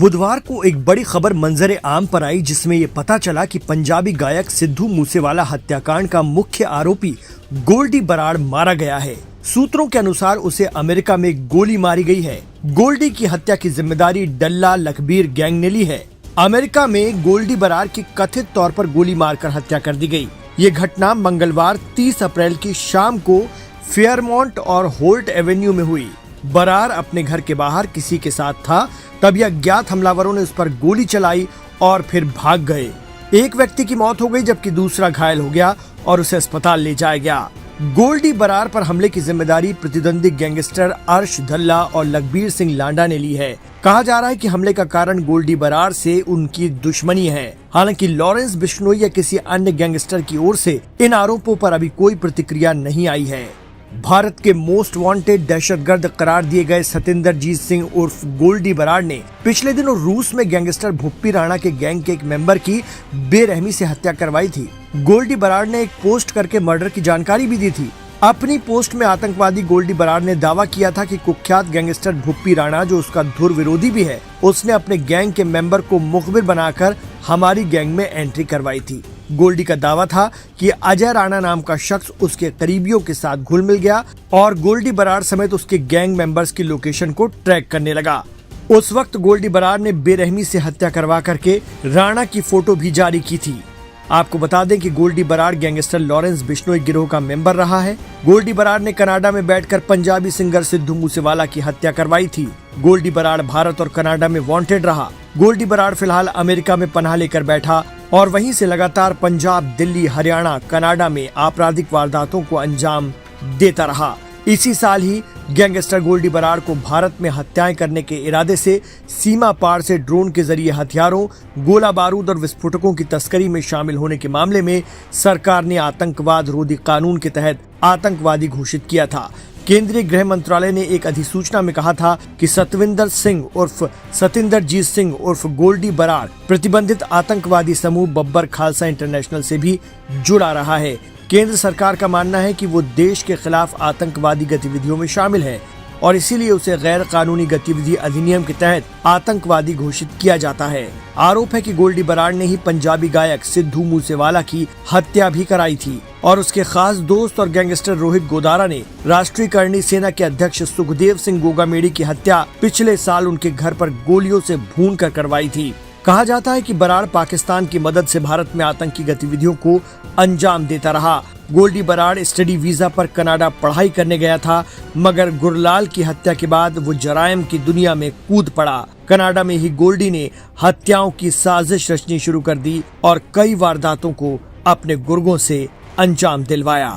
बुधवार को एक बड़ी खबर मंजर आम पर आई, जिसमें ये पता चला कि पंजाबी गायक सिद्धू मूसेवाला हत्याकांड का मुख्य आरोपी गोल्डी बराड़ मारा गया है। सूत्रों के अनुसार उसे अमेरिका में गोली मारी गई है। गोल्डी की हत्या की जिम्मेदारी डल्ला लखबीर गैंग ने ली है। अमेरिका में गोल्डी बराड़ की कथित तौर पर गोली मारकर हत्या कर दी गई। ये घटना मंगलवार 30 अप्रैल की शाम को फेयरमॉन्ट और होल्ट एवेन्यू में हुई। बराड़ अपने घर के बाहर किसी के साथ था, तभी अज्ञात हमलावरों ने उस पर गोली चलाई और फिर भाग गए। एक व्यक्ति की मौत हो गई जबकि दूसरा घायल हो गया और उसे अस्पताल ले जाया गया। गोल्डी बराड़ पर हमले की जिम्मेदारी प्रतिद्वंदी गैंगस्टर अर्श धल्ला और लखबीर सिंह लांडा ने ली है। कहा जा रहा है कि हमले का कारण गोल्डी बराड़ से उनकी दुश्मनी है। हालांकि लॉरेंस बिश्नोई या किसी अन्य गैंगस्टर की ओर से इन आरोपों पर अभी कोई प्रतिक्रिया नहीं आई है। भारत के मोस्ट वांटेड दहशतगर्द करार दिए गए सतिंदरजीत सिंह उर्फ गोल्डी बराड़ ने पिछले दिनों रूस में गैंगस्टर भुप्पी राणा के गैंग के एक मेंबर की बेरहमी से हत्या करवाई थी। गोल्डी बराड़ ने एक पोस्ट करके मर्डर की जानकारी भी दी थी। अपनी पोस्ट में आतंकवादी गोल्डी बराड़ ने दावा किया था कि कुख्यात गैंगस्टर भुप्पी राणा, जो उसका धुर विरोधी भी है, उसने अपने गैंग के मेंबर को मुखबिर बनाकर हमारी गैंग में एंट्री करवाई थी। गोल्डी का दावा था कि अजय राणा नाम का शख्स उसके करीबियों के साथ घुल मिल गया और गोल्डी बराड़ समेत उसके गैंग मेंबर्स की लोकेशन को ट्रैक करने लगा। उस वक्त गोल्डी बराड़ ने बेरहमी से हत्या करवा करके राणा की फोटो भी जारी की थी। आपको बता दें कि गोल्डी बराड़ गैंगस्टर लॉरेंस बिश्नोई गिरोह का मेंबर रहा है। गोल्डी बराड़ ने कनाडा में बैठकर पंजाबी सिंगर सिद्धू मूसेवाला की हत्या करवाई थी। गोल्डी बराड़ भारत और कनाडा में वांटेड रहा। गोल्डी बराड़ फिलहाल अमेरिका में पनाह लेकर बैठा और वहीं से लगातार पंजाब, दिल्ली, हरियाणा, कनाडा में आपराधिक वारदातों को अंजाम देता रहा। इसी साल ही गैंगस्टर गोल्डी बराड़ को भारत में हत्याएं करने के इरादे से सीमा पार से ड्रोन के जरिए हथियारों, गोला बारूद और विस्फोटकों की तस्करी में शामिल होने के मामले में सरकार ने आतंकवाद रोधी कानून के तहत आतंकवादी घोषित किया था। केंद्रीय गृह मंत्रालय ने एक अधिसूचना में कहा था कि सतविंदर सिंह उर्फ सतिंदरजीत सिंह उर्फ गोल्डी बराड़ प्रतिबंधित आतंकवादी समूह बब्बर खालसा इंटरनेशनल से भी जुड़ा रहा है। केंद्र सरकार का मानना है कि वो देश के खिलाफ आतंकवादी गतिविधियों में शामिल है और इसीलिए उसे गैर कानूनी गतिविधि अधिनियम के तहत आतंकवादी घोषित किया जाता है। आरोप है कि गोल्डी बराड़ ने ही पंजाबी गायक सिद्धू मूसेवाला की हत्या भी कराई थी और उसके खास दोस्त और गैंगस्टर रोहित गोदारा ने राष्ट्रीय करणी सेना के अध्यक्ष सुखदेव सिंह गोगामेडी की हत्या पिछले साल उनके घर पर गोलियों से भून कर करवाई थी। कहा जाता है कि बराड़ पाकिस्तान की मदद से भारत में आतंकी गतिविधियों को अंजाम देता रहा। गोल्डी बराड़ स्टडी वीजा पर कनाडा पढ़ाई करने गया था, मगर गुरलाल की हत्या के बाद वो जरायम की दुनिया में कूद पड़ा। कनाडा में ही गोल्डी ने हत्याओं की साजिश रचनी शुरू कर दी और कई वारदातों को अपने गुर्गों से अंजाम दिलवाया।